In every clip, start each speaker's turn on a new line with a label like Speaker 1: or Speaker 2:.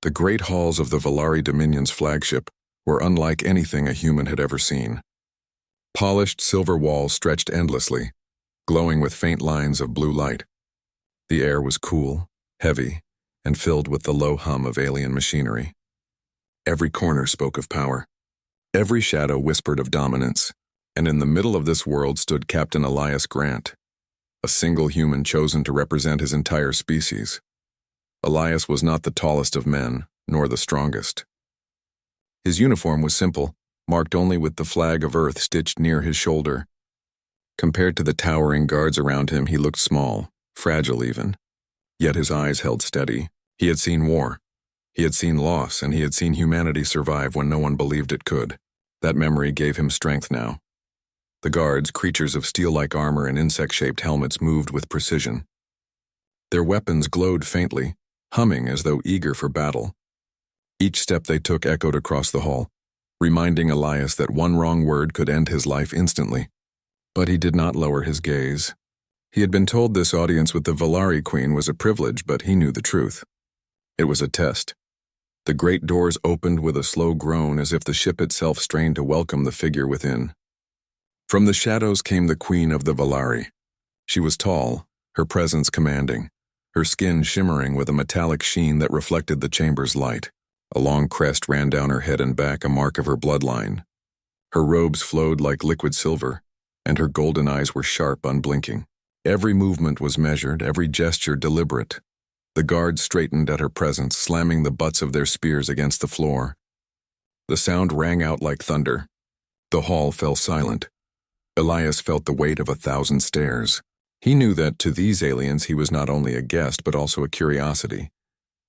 Speaker 1: The great halls of the Valari Dominion's flagship were unlike anything a human had ever seen. Polished silver walls stretched endlessly, glowing with faint lines of blue light. The air was cool, heavy, and filled with the low hum of alien machinery. Every corner spoke of power. Every shadow whispered of dominance, and in the middle of this world stood Captain Elias Grant, a single human chosen to represent his entire species. Elias was not the tallest of men, nor the strongest. His uniform was simple, marked only with the flag of Earth stitched near his shoulder. Compared to the towering guards around him, he looked small, fragile even. Yet his eyes held steady. He had seen war. He had seen loss, and he had seen humanity survive when no one believed it could. That memory gave him strength now. The guards, creatures of steel-like armor and insect-shaped helmets, moved with precision. Their weapons glowed faintly, humming as though eager for battle. Each step they took echoed across the hall, reminding Elias that one wrong word could end his life instantly. But he did not lower his gaze. He had been told this audience with the Valari Queen was a privilege, but he knew the truth. It was a test. The great doors opened with a slow groan as if the ship itself strained to welcome the figure within. From the shadows came the Queen of the Valari. She was tall, her presence commanding, her skin shimmering with a metallic sheen that reflected the chamber's light. A long crest ran down her head and back, a mark of her bloodline. Her robes flowed like liquid silver, and her golden eyes were sharp, unblinking. Every movement was measured, every gesture deliberate. The guards straightened at her presence, slamming the butts of their spears against the floor. The sound rang out like thunder. The hall fell silent. Elias felt the weight of 1,000 stares. He knew that to these aliens he was not only a guest but also a curiosity,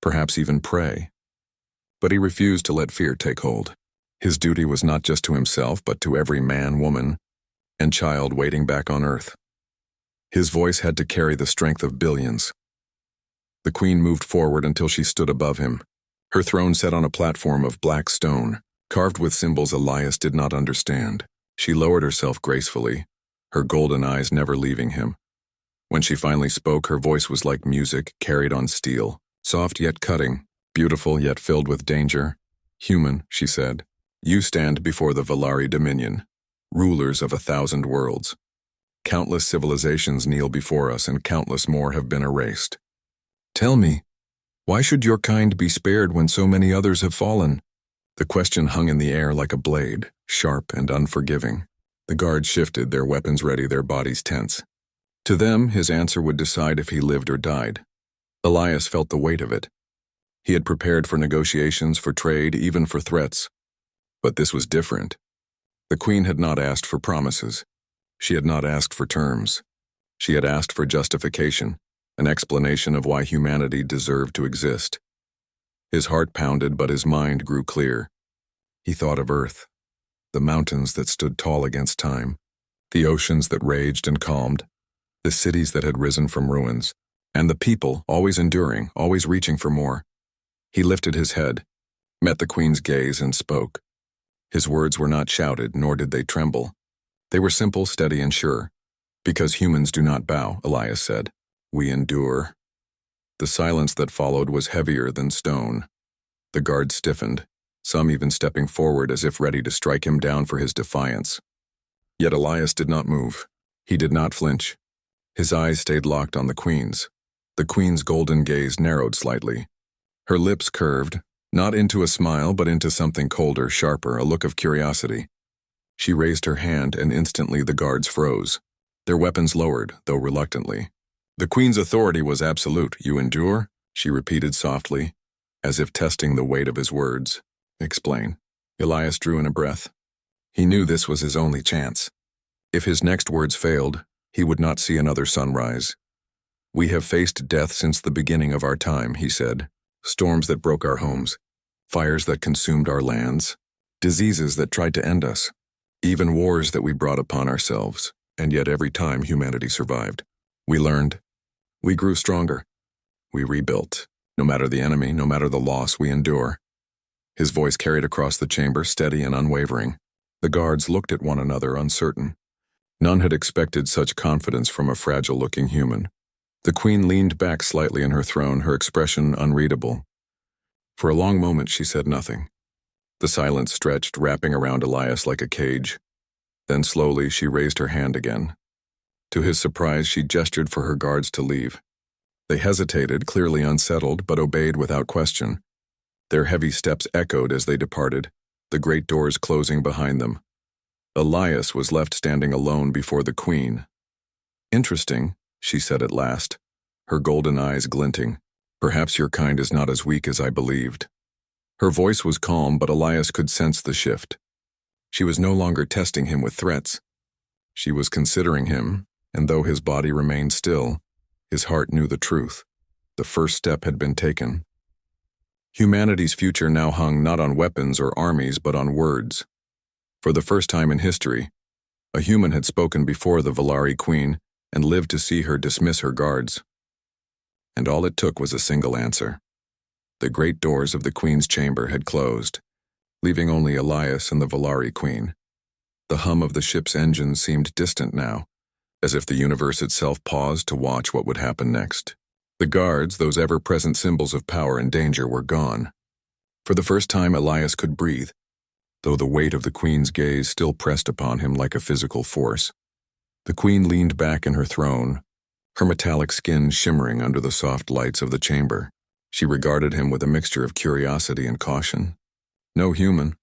Speaker 1: perhaps even prey. But he refused to let fear take hold. His duty was not just to himself but to every man, woman, and child waiting back on Earth. His voice had to carry the strength of billions. The Queen moved forward until she stood above him, her throne set on a platform of black stone, carved with symbols Elias did not understand. She lowered herself gracefully, her golden eyes never leaving him. When she finally spoke, her voice was like music carried on steel, soft yet cutting, beautiful yet filled with danger. Human, she said, you stand before the Valari Dominion, rulers of 1,000 worlds. Countless civilizations kneel before us, and countless more have been erased. Tell me, why should your kind be spared when so many others have fallen? The question hung in the air like a blade, sharp and unforgiving. The guards shifted, their weapons ready, their bodies tense. To them, his answer would decide if he lived or died. Elias felt the weight of it. He had prepared for negotiations, for trade, even for threats. But this was different. The Queen had not asked for promises. She had not asked for terms. She had asked for justification, an explanation of why humanity deserved to exist. His heart pounded, but his mind grew clear. He thought of Earth, the mountains that stood tall against time, the oceans that raged and calmed, the cities that had risen from ruins, and the people, always enduring, always reaching for more. He lifted his head, met the Queen's gaze, and spoke. His words were not shouted, nor did they tremble. They were simple, steady, and sure. Because humans do not bow, Elias said. We endure. The silence that followed was heavier than stone. The guards stiffened, some even stepping forward as if ready to strike him down for his defiance. Yet Elias did not move. He did not flinch. His eyes stayed locked on the Queen's. The Queen's golden gaze narrowed slightly. Her lips curved, not into a smile but into something colder, sharper, a look of curiosity. She raised her hand, and instantly the guards froze. Their weapons lowered, though reluctantly. The Queen's authority was absolute. You endure? She repeated softly, as if testing the weight of his words. Explain. Elias drew in a breath. He knew this was his only chance. If his next words failed, he would not see another sunrise. We have faced death since the beginning of our time, he said. Storms that broke our homes, fires that consumed our lands, diseases that tried to end us, even wars that we brought upon ourselves, and yet every time humanity survived. We learned. We grew stronger. We rebuilt. No matter the enemy, no matter the loss, we endure. His voice carried across the chamber, steady and unwavering. The guards looked at one another, uncertain. None had expected such confidence from a fragile-looking human. The Queen leaned back slightly in her throne, her expression unreadable. For a long moment she said nothing. The silence stretched, wrapping around Elias like a cage. Then slowly she raised her hand again. To his surprise, she gestured for her guards to leave. They hesitated, clearly unsettled, but obeyed without question. Their heavy steps echoed as they departed, the great doors closing behind them. Elias was left standing alone before the queen. "Interesting," she said at last, her golden eyes glinting. "Perhaps your kind is not as weak as I believed." Her voice was calm, but Elias could sense the shift. She was no longer testing him with threats. She was considering him, and though his body remained still, his heart knew the truth. The first step had been taken. Humanity's future now hung not on weapons or armies, but on words. For the first time in history, a human had spoken before the Valari queen and lived to see her dismiss her guards. And all it took was a single answer. The great doors of the queen's chamber had closed, leaving only Elias and the Valari queen. The hum of the ship's engines seemed distant now, as if the universe itself paused to watch what would happen next. The guards, those ever-present symbols of power and danger, were gone. For the first time, Elias could breathe, though the weight of the queen's gaze still pressed upon him like a physical force. The queen leaned back in her throne, her metallic skin shimmering under the soft lights of the chamber. She regarded him with a mixture of curiosity and caution. No human,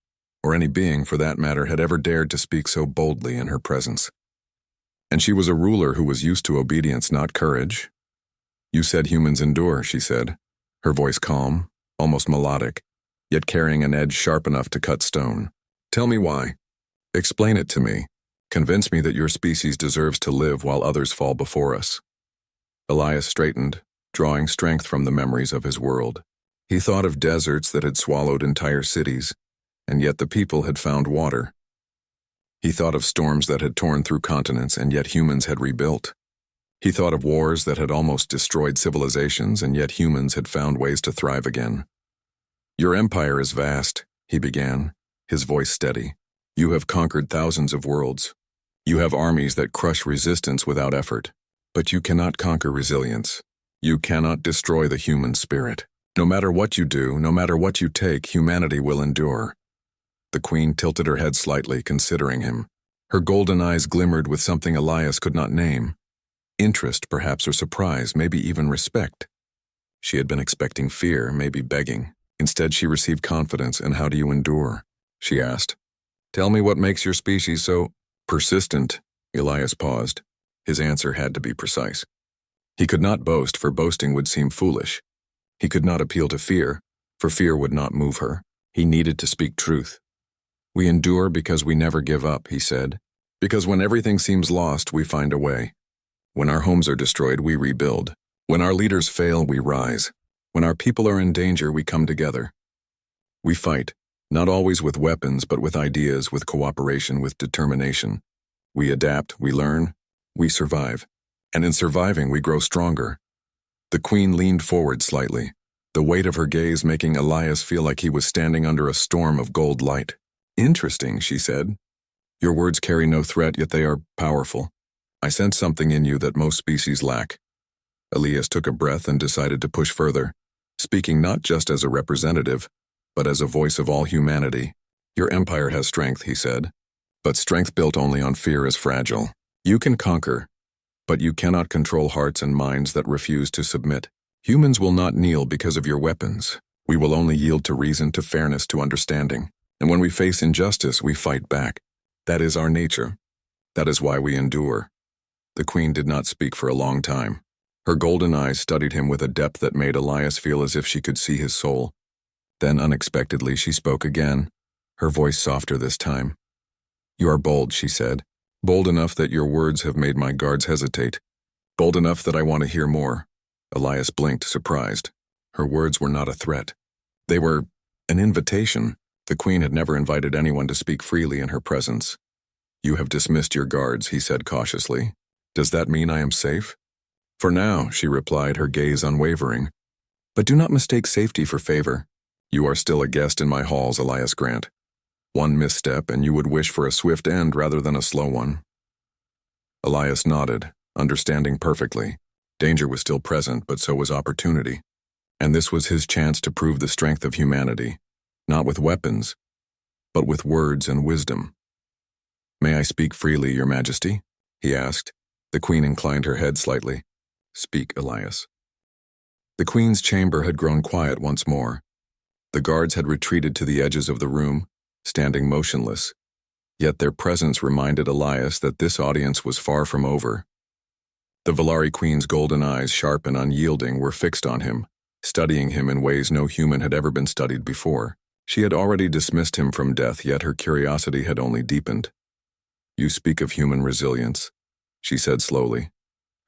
Speaker 1: or any being for that matter, had ever dared to speak so boldly in her presence. And she was a ruler who was used to obedience, not courage. "You said humans endure," she said, her voice calm, almost melodic, yet carrying an edge sharp enough to cut stone. "Tell me why. Explain it to me. Convince me that your species deserves to live while others fall before us." Elias straightened, drawing strength from the memories of his world. He thought of deserts that had swallowed entire cities, and yet the people had found water. He thought of storms that had torn through continents, and yet humans had rebuilt. He thought of wars that had almost destroyed civilizations, and yet humans had found ways to thrive again. "Your empire is vast," he began, his voice steady. "You have conquered thousands of worlds. You have armies that crush resistance without effort. But you cannot conquer resilience. You cannot destroy the human spirit. No matter what you do, no matter what you take, humanity will endure." The queen tilted her head slightly, considering him. Her golden eyes glimmered with something Elias could not name. Interest, perhaps, or surprise, maybe even respect. She had been expecting fear, maybe begging. Instead, she received confidence. "And how do you endure?" she asked. "Tell me what makes your species so persistent." Elias paused. His answer had to be precise. He could not boast, for boasting would seem foolish. He could not appeal to fear, for fear would not move her. He needed to speak truth. "We endure because we never give up," he said. "Because when everything seems lost, we find a way. When our homes are destroyed, we rebuild. When our leaders fail, we rise. When our people are in danger, we come together. We fight, not always with weapons, but with ideas, with cooperation, with determination. We adapt, we learn, we survive. And in surviving, we grow stronger." The queen leaned forward slightly, the weight of her gaze making Elias feel like he was standing under a storm of gold light. "Interesting," she said. "Your words carry no threat, yet they are powerful. I sense something in you that most species lack." Elias took a breath and decided to push further, speaking not just as a representative, but as a voice of all humanity. "Your empire has strength," he said, "but strength built only on fear is fragile. You can conquer, but you cannot control hearts and minds that refuse to submit. Humans will not kneel because of your weapons. We will only yield to reason, to fairness, to understanding. And when we face injustice, we fight back. That is our nature. That is why we endure." The queen did not speak for a long time. Her golden eyes studied him with a depth that made Elias feel as if she could see his soul. Then unexpectedly she spoke again, her voice softer this time. "You are bold," she said. "Bold enough that your words have made my guards hesitate. Bold enough that I want to hear more." Elias blinked, surprised. Her words were not a threat. They were an invitation. The queen had never invited anyone to speak freely in her presence. "You have dismissed your guards," he said cautiously. "Does that mean I am safe?" "For now," she replied, her gaze unwavering. "But do not mistake safety for favor. You are still a guest in my halls, Elias Grant. One misstep and you would wish for a swift end rather than a slow one." Elias nodded, understanding perfectly. Danger was still present, but so was opportunity. And this was his chance to prove the strength of humanity, not with weapons, but with words and wisdom. "May I speak freely, Your Majesty?" he asked. The Queen inclined her head slightly. "Speak, Elias." The Queen's chamber had grown quiet once more. The guards had retreated to the edges of the room, standing motionless. Yet their presence reminded Elias that this audience was far from over. The Valari Queen's golden eyes, sharp and unyielding, were fixed on him, studying him in ways no human had ever been studied before. She had already dismissed him from death, yet her curiosity had only deepened. "You speak of human resilience," she said slowly,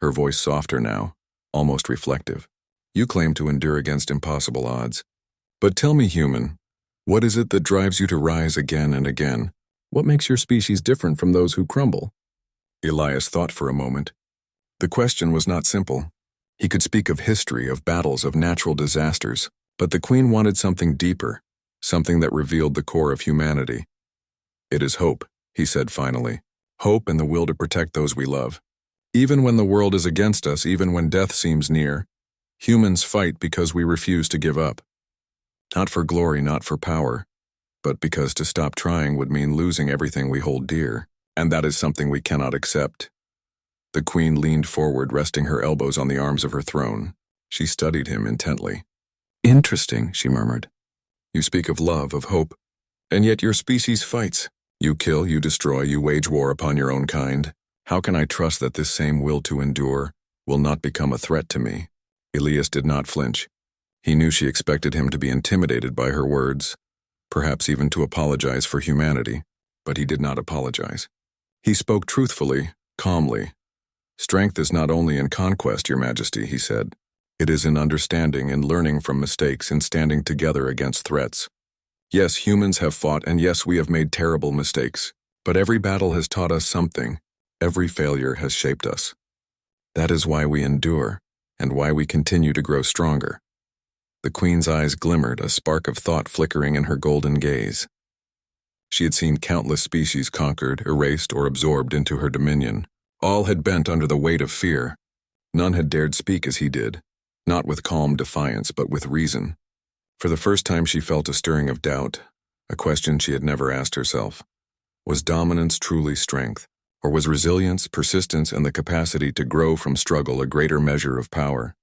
Speaker 1: her voice softer now, almost reflective. "You claim to endure against impossible odds. But tell me, human, what is it that drives you to rise again and again? What makes your species different from those who crumble?" Elias thought for a moment. The question was not simple. He could speak of history, of battles, of natural disasters, but the Queen wanted something deeper, something that revealed the core of humanity. "It is hope," he said finally. "Hope and the will to protect those we love. Even when the world is against us, even when death seems near, humans fight because we refuse to give up. Not for glory, not for power, but because to stop trying would mean losing everything we hold dear, and that is something we cannot accept." The Queen leaned forward, resting her elbows on the arms of her throne. She studied him intently. "Interesting," she murmured. "You speak of love, of hope, and yet your species fights. You kill, you destroy, you wage war upon your own kind. How can I trust that this same will to endure will not become a threat to me?" Elias did not flinch. He knew she expected him to be intimidated by her words, perhaps even to apologize for humanity, but he did not apologize. He spoke truthfully, calmly. "Strength is not only in conquest, Your Majesty," he said. "It is in understanding, in learning from mistakes, in standing together against threats. Yes, humans have fought, and yes, we have made terrible mistakes, but every battle has taught us something. Every failure has shaped us. That is why we endure, and why we continue to grow stronger." The Queen's eyes glimmered, a spark of thought flickering in her golden gaze. She had seen countless species conquered, erased, or absorbed into her dominion. All had bent under the weight of fear. None had dared speak as he did, not with calm defiance, but with reason. For the first time she felt a stirring of doubt, a question she had never asked herself. Was dominance truly strength, or was resilience, persistence, and the capacity to grow from struggle a greater measure of power?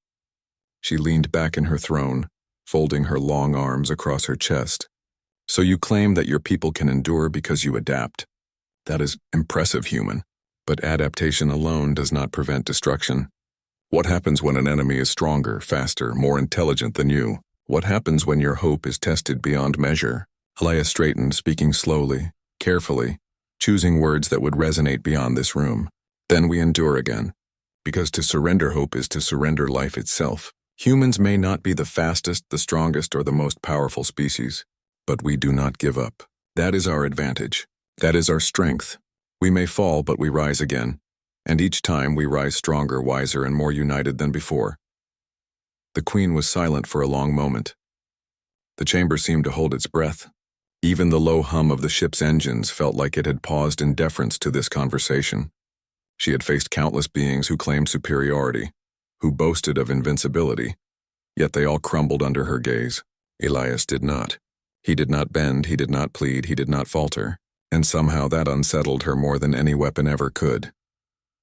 Speaker 1: She leaned back in her throne, folding her long arms across her chest. "So you claim that your people can endure because you adapt. That is impressive, human. But adaptation alone does not prevent destruction. What happens when an enemy is stronger, faster, more intelligent than you? What happens when your hope is tested beyond measure?" Elias straightened, speaking slowly, carefully, choosing words that would resonate beyond this room. "Then we endure again. Because to surrender hope is to surrender life itself. Humans may not be the fastest, the strongest, or the most powerful species, but we do not give up. That is our advantage. That is our strength. We may fall, but we rise again. And each time we rise stronger, wiser, and more united than before." The Queen was silent for a long moment. The chamber seemed to hold its breath. Even the low hum of the ship's engines felt like it had paused in deference to this conversation. She had faced countless beings who claimed superiority, who boasted of invincibility, yet they all crumbled under her gaze. Elias did not. He did not bend, he did not plead, he did not falter, and somehow that unsettled her more than any weapon ever could.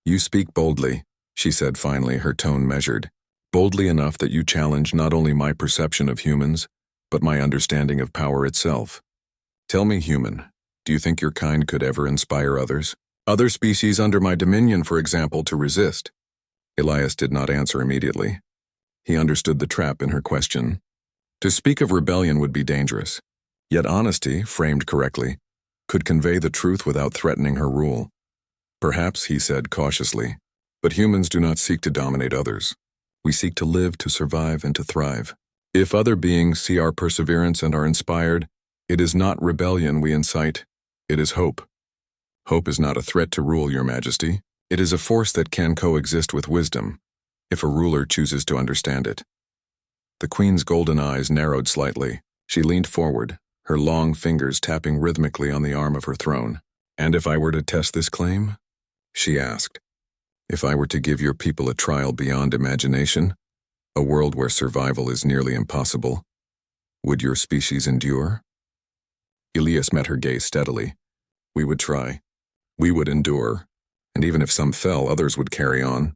Speaker 1: "You speak boldly," she said finally, her tone measured. "Boldly enough that you challenge not only my perception of humans, but my understanding of power itself. Tell me, human, do you think your kind could ever inspire others? Other species under my dominion, for example, to resist?" Elias did not answer immediately. He understood the trap in her question. To speak of rebellion would be dangerous, yet honesty, framed correctly, could convey the truth without threatening her rule. "Perhaps," he said cautiously, "but humans do not seek to dominate others. We seek to live, to survive, and to thrive. If other beings see our perseverance and are inspired, it is not rebellion we incite, it is hope. Hope is not a threat to rule, Your Majesty. It is a force that can coexist with wisdom, if a ruler chooses to understand it." The Queen's golden eyes narrowed slightly. She leaned forward, her long fingers tapping rhythmically on the arm of her throne. "And if I were to test this claim?" she asked. "If I were to give your people a trial beyond imagination, A world where survival is nearly impossible. Would your species endure? Elias met her gaze steadily. We would try. We would endure. And even if some fell, others would carry on.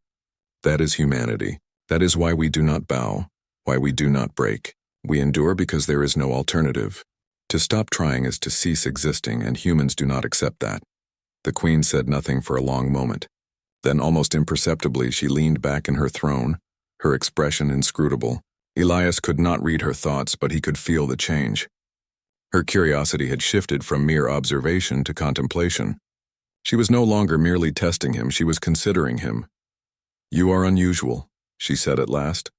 Speaker 1: That is humanity. That is why we do not bow, why we do not break. We endure because there is no alternative. To stop trying is to cease existing, and humans do not accept that. The Queen said nothing for a long moment. Then, almost imperceptibly, she leaned back in her throne, her expression inscrutable. Elias could not read her thoughts, but he could feel the change. Her curiosity had shifted from mere observation to contemplation. She was no longer merely testing him, she was considering him. "You are unusual," she said at last,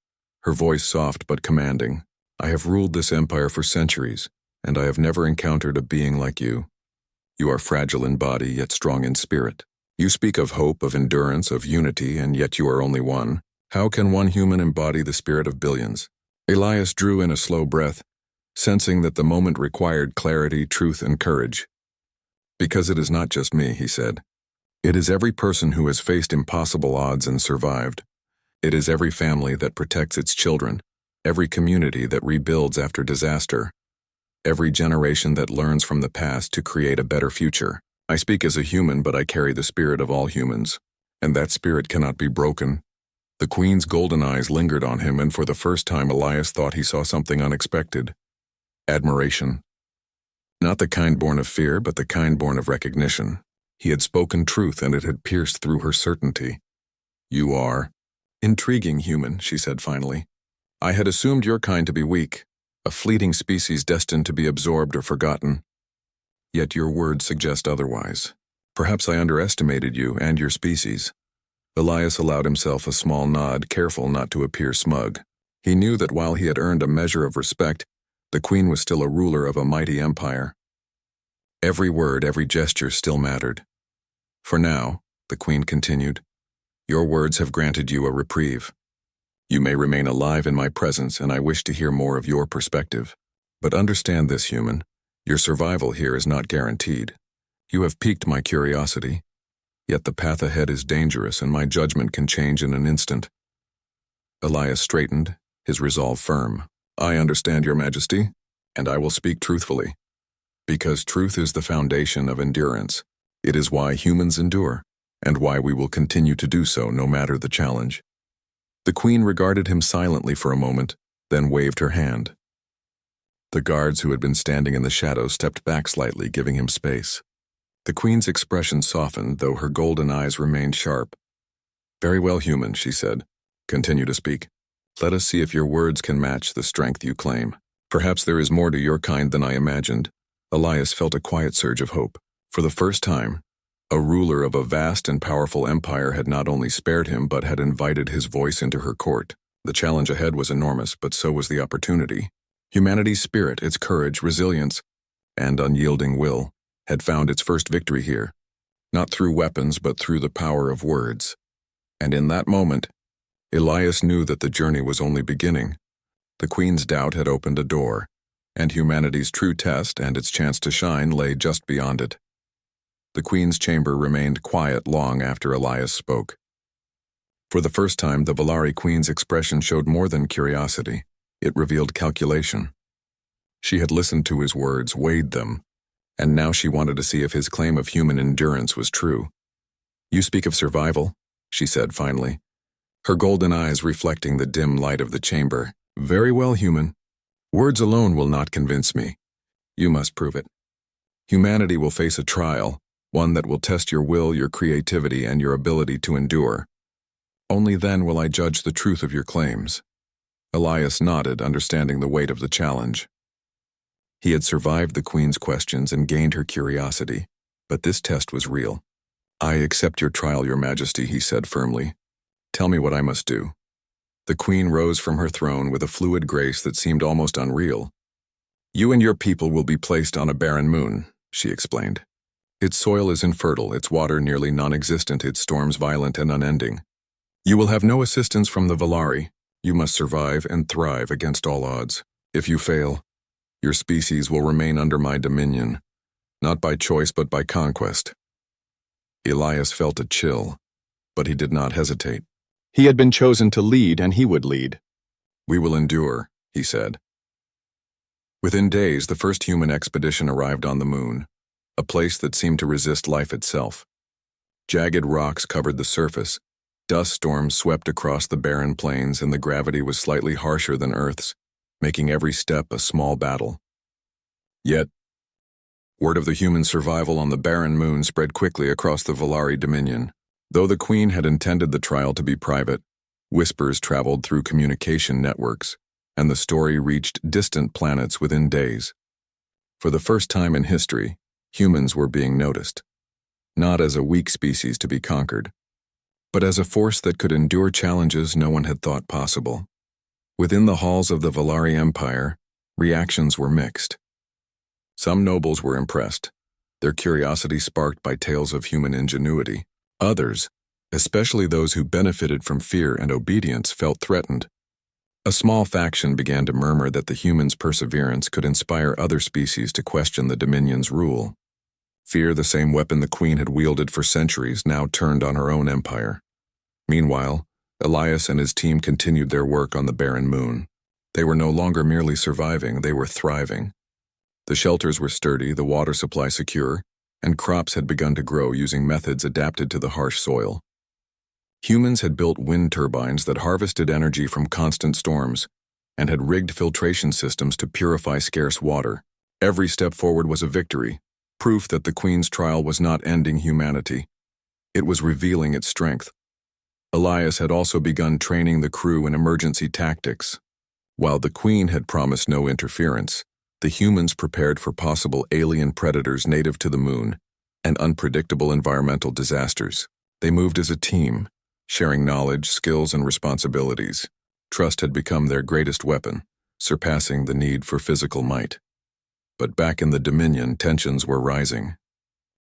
Speaker 1: her voice soft but commanding. "I have ruled this empire for centuries, and I have never encountered a being like you. You are fragile in body, yet strong in spirit. You speak of hope, of endurance, of unity, and yet you are only one. How can one human embody the spirit of billions?" Elias drew in a slow breath, sensing that the moment required clarity, truth, and courage. "Because it is not just me," he said. "It is every person who has faced impossible odds and survived. It is every family that protects its children, every community that rebuilds after disaster, every generation that learns from the past to create a better future. I speak as a human, but I carry the spirit of all humans, and that spirit cannot be broken." The Queen's golden eyes lingered on him, and for the first time Elias thought he saw something unexpected. Admiration. Not the kind born of fear, but the kind born of recognition. He had spoken truth, and it had pierced through her certainty. "You are intriguing human," she said finally. "I had assumed your kind to be weak, a fleeting species destined to be absorbed or forgotten. Yet your words suggest otherwise. Perhaps I underestimated you and your species." Elias allowed himself a small nod, careful not to appear smug. He knew that while he had earned a measure of respect, the Queen was still a ruler of a mighty empire. Every word, every gesture still mattered. "For now," the Queen continued, "your words have granted you a reprieve. You may remain alive in my presence, and I wish to hear more of your perspective. But understand this, human. Your survival here is not guaranteed. You have piqued my curiosity. Yet the path ahead is dangerous, and my judgment can change in an instant." Elias straightened, his resolve firm. "I understand, Your Majesty, and I will speak truthfully. Because truth is the foundation of endurance. It is why humans endure, and why we will continue to do so no matter the challenge." The Queen regarded him silently for a moment, then waved her hand. The guards who had been standing in the shadows stepped back slightly, giving him space. The Queen's expression softened, though her golden eyes remained sharp. "Very well, human," she said. "Continue to speak. Let us see if your words can match the strength you claim. Perhaps there is more to your kind than I imagined." Elias felt a quiet surge of hope. For the first time, a ruler of a vast and powerful empire had not only spared him but had invited his voice into her court. The challenge ahead was enormous, but so was the opportunity. Humanity's spirit, its courage, resilience, and unyielding will, had found its first victory here, not through weapons but through the power of words. And in that moment, Elias knew that the journey was only beginning. The Queen's doubt had opened a door, and humanity's true test and its chance to shine lay just beyond it. The Queen's chamber remained quiet long after Elias spoke. For the first time, the Valari Queen's expression showed more than curiosity. It revealed calculation. She had listened to his words, weighed them, and now she wanted to see if his claim of human endurance was true. "You speak of survival," she said finally, her golden eyes reflecting the dim light of the chamber. "Very well, human. Words alone will not convince me. You must prove it. Humanity will face a trial, one that will test your will, your creativity, and your ability to endure. Only then will I judge the truth of your claims." Elias nodded, understanding the weight of the challenge. He had survived the Queen's questions and gained her curiosity, but this test was real. "I accept your trial, Your Majesty," he said firmly. "Tell me what I must do." The Queen rose from her throne with a fluid grace that seemed almost unreal. "You and your people will be placed on a barren moon," she explained. "Its soil is infertile, its water nearly non-existent, its storms violent and unending. You will have no assistance from the Valari. You must survive and thrive against all odds. If you fail, your species will remain under my dominion, not by choice but by conquest." Elias felt a chill, but he did not hesitate. He had been chosen to lead, and he would lead. "We will endure," he said. Within days, the first human expedition arrived on the moon, a place that seemed to resist life itself. Jagged rocks covered the surface, dust storms swept across the barren plains, and the gravity was slightly harsher than Earth's, making every step a small battle. Yet, word of the human survival on the barren moon spread quickly across the Valari Dominion. Though the Queen had intended the trial to be private, whispers traveled through communication networks, and the story reached distant planets within days. For the first time in history, humans were being noticed, not as a weak species to be conquered, but as a force that could endure challenges no one had thought possible. Within the halls of the Valari Empire, reactions were mixed. Some nobles were impressed, their curiosity sparked by tales of human ingenuity. Others, especially those who benefited from fear and obedience, felt threatened. A small faction began to murmur that the humans' perseverance could inspire other species to question the Dominion's rule. Fear, the same weapon the Queen had wielded for centuries, now turned on her own empire. Meanwhile, Elias and his team continued their work on the barren moon. They were no longer merely surviving, they were thriving. The shelters were sturdy, the water supply secure, and crops had begun to grow using methods adapted to the harsh soil. Humans had built wind turbines that harvested energy from constant storms and had rigged filtration systems to purify scarce water. Every step forward was a victory, proof that the Queen's trial was not ending humanity. It was revealing its strength. Elias had also begun training the crew in emergency tactics. While the Queen had promised no interference, the humans prepared for possible alien predators native to the moon and unpredictable environmental disasters. They moved as a team, sharing knowledge, skills, and responsibilities. Trust had become their greatest weapon, surpassing the need for physical might. But back in the Dominion, tensions were rising.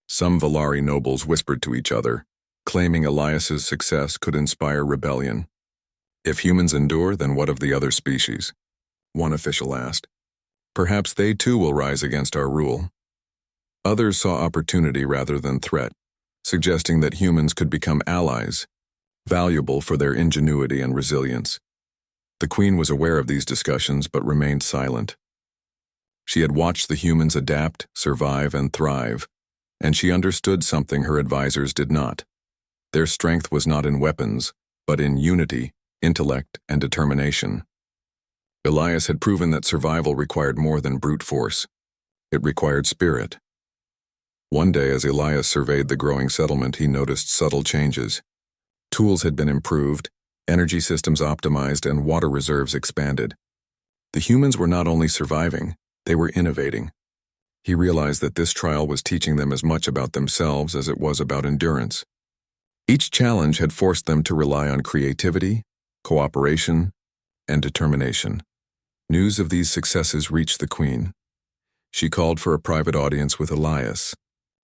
Speaker 1: Some Valari nobles whispered to each other, claiming Elias's success could inspire rebellion. "If humans endure, then what of the other species?" one official asked. "Perhaps they too will rise against our rule." Others saw opportunity rather than threat, suggesting that humans could become allies, valuable for their ingenuity and resilience. The Queen was aware of these discussions but remained silent. She had watched the humans adapt, survive, and thrive, and she understood something her advisors did not. Their strength was not in weapons, but in unity, intellect, and determination. Elias had proven that survival required more than brute force. It required spirit. One day, as Elias surveyed the growing settlement, he noticed subtle changes. Tools had been improved, energy systems optimized, and water reserves expanded. The humans were not only surviving, they were innovating. He realized that this trial was teaching them as much about themselves as it was about endurance. Each challenge had forced them to rely on creativity, cooperation, and determination. News of these successes reached the Queen. She called for a private audience with Elias,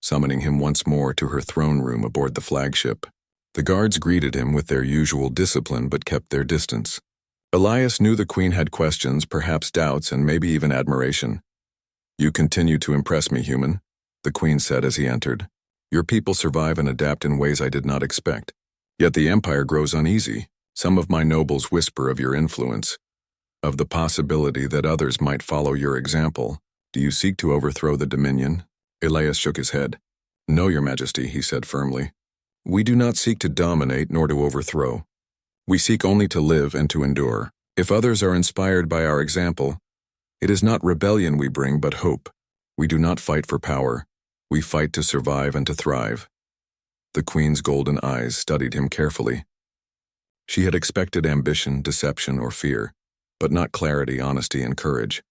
Speaker 1: summoning him once more to her throne room aboard the flagship. The guards greeted him with their usual discipline but kept their distance. Elias knew the Queen had questions, perhaps doubts, and maybe even admiration. "You continue to impress me, human," the Queen said as he entered. "Your people survive and adapt in ways I did not expect. Yet the Empire grows uneasy. Some of my nobles whisper of your influence, of the possibility that others might follow your example. Do you seek to overthrow the Dominion?" Elias shook his head. "No, Your Majesty," he said firmly. "We do not seek to dominate nor to overthrow. We seek only to live and to endure. If others are inspired by our example, it is not rebellion we bring, but hope. We do not fight for power. We fight to survive and to thrive." The Queen's golden eyes studied him carefully. She had expected ambition, deception, or fear, but not clarity, honesty, and courage.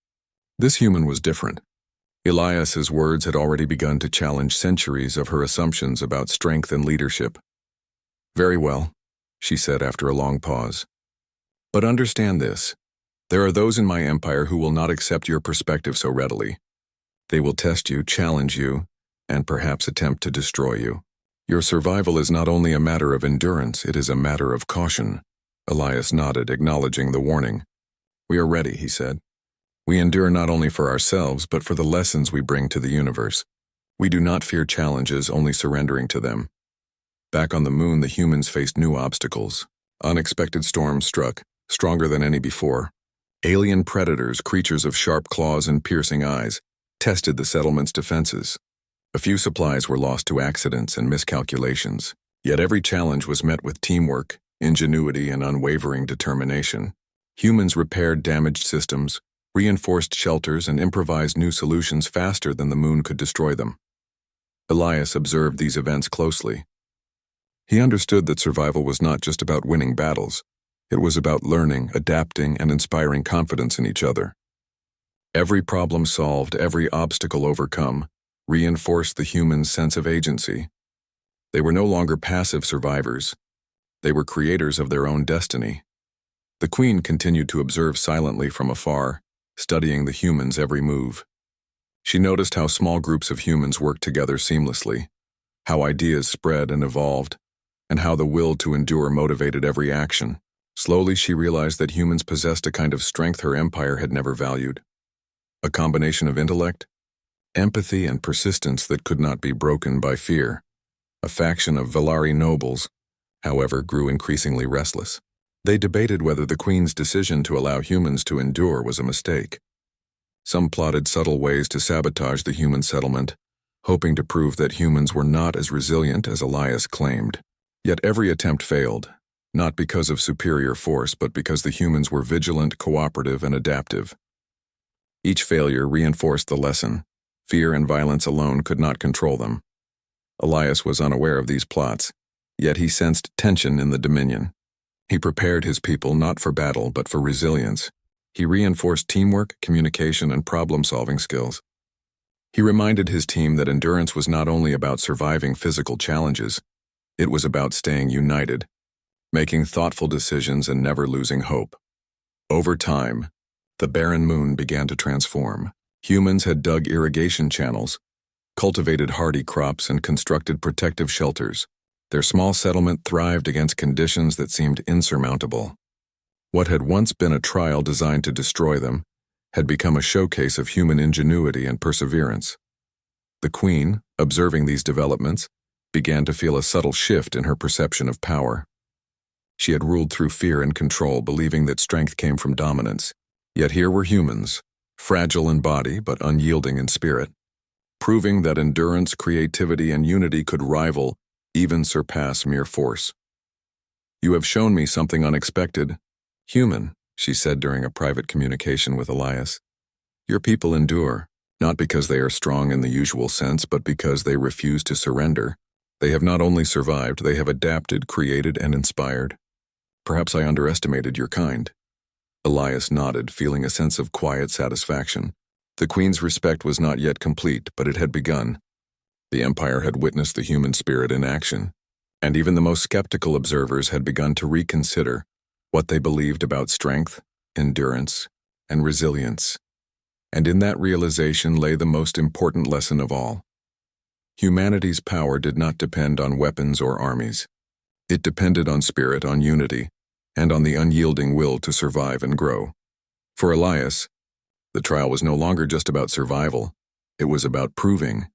Speaker 1: This human was different. Elias's words had already begun to challenge centuries of her assumptions about strength and leadership. "Very well," she said after a long pause. "But understand this. There are those in my empire who will not accept your perspective so readily. They will test you, challenge you, and perhaps attempt to destroy you. Your survival is not only a matter of endurance, it is a matter of caution." Elias nodded, acknowledging the warning. "We are ready," he said. "We endure not only for ourselves, but for the lessons we bring to the universe. We do not fear challenges, only surrendering to them." Back on the moon, the humans faced new obstacles. Unexpected storms struck, stronger than any before. Alien predators, creatures of sharp claws and piercing eyes, tested the settlement's defenses. A few supplies were lost to accidents and miscalculations, yet every challenge was met with teamwork, ingenuity, and unwavering determination. Humans repaired damaged systems, reinforced shelters, and improvised new solutions faster than the moon could destroy them. Elias observed these events closely. He understood that survival was not just about winning battles. It was about learning, adapting, and inspiring confidence in each other. Every problem solved, every obstacle overcome, reinforced the humans' sense of agency. They were no longer passive survivors. They were creators of their own destiny. The Queen continued to observe silently from afar, studying the humans' every move. She noticed how small groups of humans worked together seamlessly, how ideas spread and evolved, and how the will to endure motivated every action. Slowly, she realized that humans possessed a kind of strength her empire had never valued. A combination of intellect, empathy, and persistence that could not be broken by fear. A faction of Valari nobles, however, grew increasingly restless. They debated whether the Queen's decision to allow humans to endure was a mistake. Some plotted subtle ways to sabotage the human settlement, hoping to prove that humans were not as resilient as Elias claimed. Yet every attempt failed, not because of superior force, but because the humans were vigilant, cooperative, and adaptive. Each failure reinforced the lesson. Fear and violence alone could not control them. Elias was unaware of these plots, yet he sensed tension in the Dominion. He prepared his people not for battle, but for resilience. He reinforced teamwork, communication, and problem-solving skills. He reminded his team that endurance was not only about surviving physical challenges, it was about staying united, making thoughtful decisions, and never losing hope. Over time, the barren moon began to transform. Humans had dug irrigation channels, cultivated hardy crops, and constructed protective shelters. Their small settlement thrived against conditions that seemed insurmountable. What had once been a trial designed to destroy them had become a showcase of human ingenuity and perseverance. The Queen, observing these developments, began to feel a subtle shift in her perception of power. She had ruled through fear and control, believing that strength came from dominance. Yet here were humans, fragile in body but unyielding in spirit, proving that endurance, creativity, and unity could rival, even surpass mere force. "You have shown me something unexpected. Human," she said during a private communication with Elias. "Your people endure, not because they are strong in the usual sense, but because they refuse to surrender. They have not only survived, they have adapted, created, and inspired. Perhaps I underestimated your kind." Elias nodded, feeling a sense of quiet satisfaction. The Queen's respect was not yet complete, but it had begun. The Empire had witnessed the human spirit in action, and even the most skeptical observers had begun to reconsider what they believed about strength, endurance, and resilience. And in that realization lay the most important lesson of all. Humanity's power did not depend on weapons or armies. It depended on spirit, on unity, and on the unyielding will to survive and grow. For Elias, the trial was no longer just about survival. It was about proving,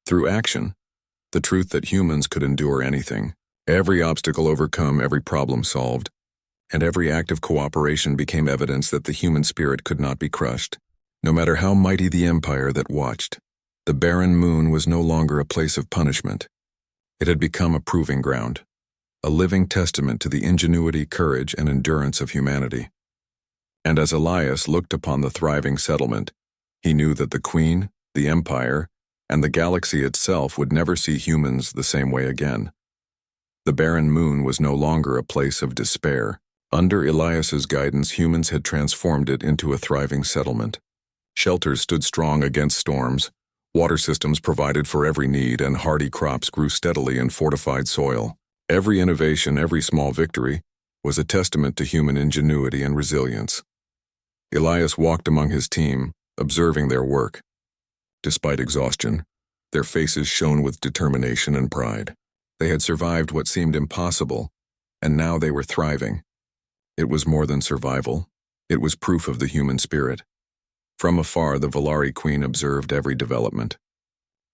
Speaker 1: through action, the truth that humans could endure anything. Every obstacle overcome, every problem solved, and every act of cooperation became evidence that the human spirit could not be crushed, no matter how mighty the empire that watched. The barren moon was no longer a place of punishment. It had become a proving ground, a living testament to the ingenuity, courage, and endurance of humanity. And as Elias looked upon the thriving settlement, he knew that the Queen, the Empire, and the galaxy itself would never see humans the same way again. The barren moon was no longer a place of despair. Under Elias's guidance, humans had transformed it into a thriving settlement. Shelters stood strong against storms, water systems provided for every need, and hardy crops grew steadily in fortified soil. Every innovation, every small victory, was a testament to human ingenuity and resilience. Elias walked among his team, observing their work. Despite exhaustion, their faces shone with determination and pride. They had survived what seemed impossible, and now they were thriving. It was more than survival. It was proof of the human spirit. From afar, the Valari Queen observed every development.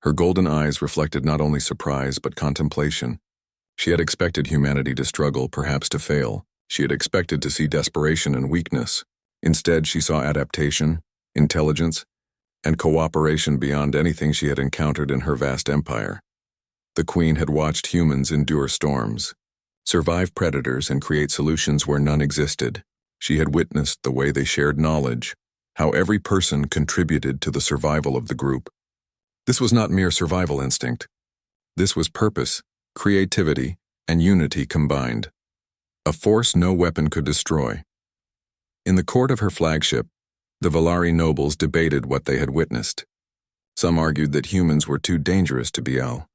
Speaker 1: Her golden eyes reflected not only surprise but contemplation. She had expected humanity to struggle, perhaps to fail. She had expected to see desperation and weakness. Instead, she saw adaptation, intelligence, and cooperation beyond anything she had encountered in her vast empire. The Queen had watched humans endure storms, survive predators, and create solutions where none existed. She had witnessed the way they shared knowledge, how every person contributed to the survival of the group. This was not mere survival instinct. This was purpose, creativity, and unity combined. A force no weapon could destroy. In the court of her flagship, the Valari nobles debated what they had witnessed. Some argued that humans were too dangerous to Biel.